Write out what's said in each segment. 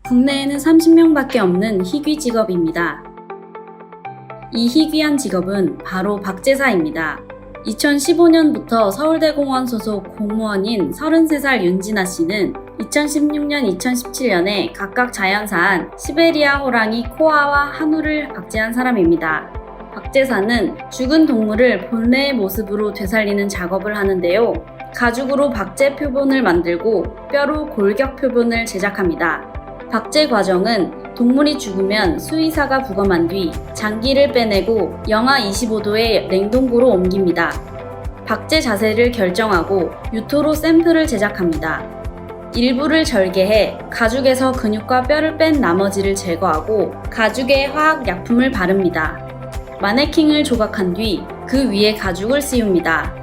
국내에는 30명밖에 없는 희귀 직업입니다. 이 희귀한 직업은 바로 박제사입니다. 2015년부터 서울대공원 소속 공무원인 33살 윤진아 씨는 2016년, 2017년에 각각 자연사한 시베리아 호랑이 코아와 한우를 박제한 사람입니다. 박제사는 죽은 동물을 본래의 모습으로 되살리는 작업을 하는데요. 가죽으로 박제 표본을 만들고 뼈로 골격 표본을 제작합니다. 박제 과정은 동물이 죽으면 수의사가 부검한 뒤 장기를 빼내고 영하 25도의 냉동고로 옮깁니다. 박제 자세를 결정하고 유토로 샘플을 제작합니다. 일부를 절개해 가죽에서 근육과 뼈를 뺀 나머지를 제거하고 가죽에 화학 약품을 바릅니다. 마네킹을 조각한 뒤 그 위에 가죽을 씌웁니다.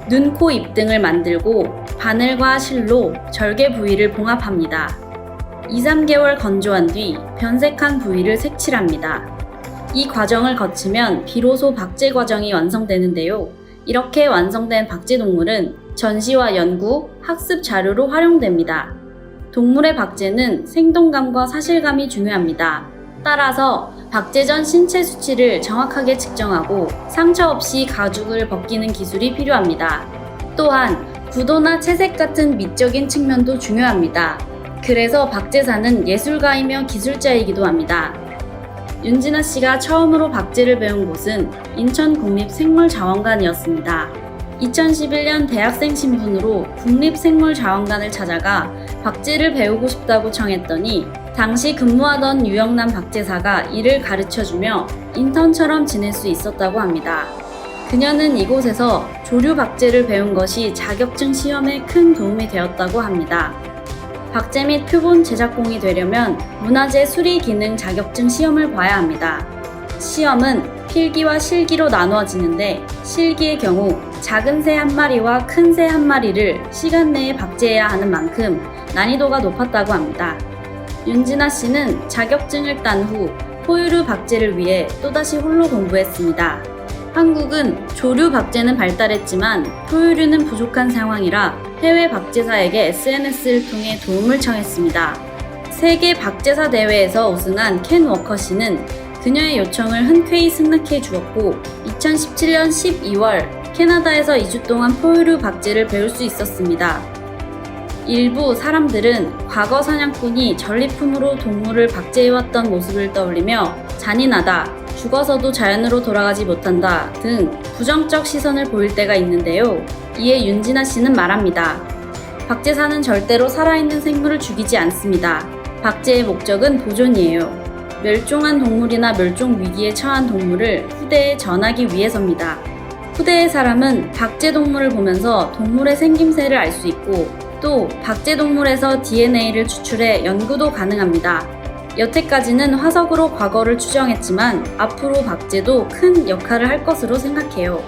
눈, 코, 입 등을 만들고 바늘과 실로 절개 부위를 봉합합니다. 2-3개월 건조한 뒤 변색한 부위를 색칠합니다. 이 과정을 거치면 비로소 박제 과정이 완성되는데요. 이렇게 완성된 박제 동물은 전시와 연구, 학습 자료로 활용됩니다. 동물의 박제는 생동감과 사실감이 중요합니다. 따라서 박제 전 신체 수치를 정확하게 측정하고 상처 없이 가죽을 벗기는 기술이 필요합니다. 또한 구도나 채색 같은 미적인 측면도 중요합니다. 그래서 박제사는 예술가이며 기술자이기도 합니다. 윤진아 씨가 처음으로 박제를 배운 곳은 인천국립생물자원관이었습니다. 2011년 대학생 신분으로 국립생물자원관을 찾아가 박제를 배우고 싶다고 청했더니 당시 근무하던 유영남 박제사가 이를 가르쳐주며 인턴처럼 지낼 수 있었다고 합니다. 그녀는 이곳에서 조류 박제를 배운 것이 자격증 시험에 큰 도움이 되었다고 합니다. 박제 및 표본 제작공이 되려면 문화재 수리 기능 자격증 시험을 봐야 합니다. 시험은 필기와 실기로 나누어지는데 실기의 경우 작은 새 한 마리와 큰 새 한 마리를 시간 내에 박제해야 하는 만큼 난이도가 높았다고 합니다. 윤진아 씨는 자격증을 딴 후 포유류 박제를 위해 또다시 홀로 공부했습니다. 한국은 조류 박제는 발달했지만 포유류는 부족한 상황이라 해외 박제사에게 SNS를 통해 도움을 청했습니다. 세계 박제사 대회에서 우승한 켄 워커 씨는 그녀의 요청을 흔쾌히 승낙해 주었고 2017년 12월 캐나다에서 2주 동안 포유류 박제를 배울 수 있었습니다. 일부 사람들은 과거 사냥꾼이 전리품으로 동물을 박제해왔던 모습을 떠올리며 잔인하다, 죽어서도 자연으로 돌아가지 못한다 등 부정적 시선을 보일 때가 있는데요. 이에 윤진아 씨는 말합니다. 박제사는 절대로 살아있는 생물을 죽이지 않습니다. 박제의 목적은 보존이에요. 멸종한 동물이나 멸종 위기에 처한 동물을 후대에 전하기 위해서입니다. 후대의 사람은 박제 동물을 보면서 동물의 생김새를 알 수 있고 또 박제 동물에서 DNA를 추출해 연구도 가능합니다. 여태까지는 화석으로 과거를 추정했지만 앞으로 박제도 큰 역할을 할 것으로 생각해요.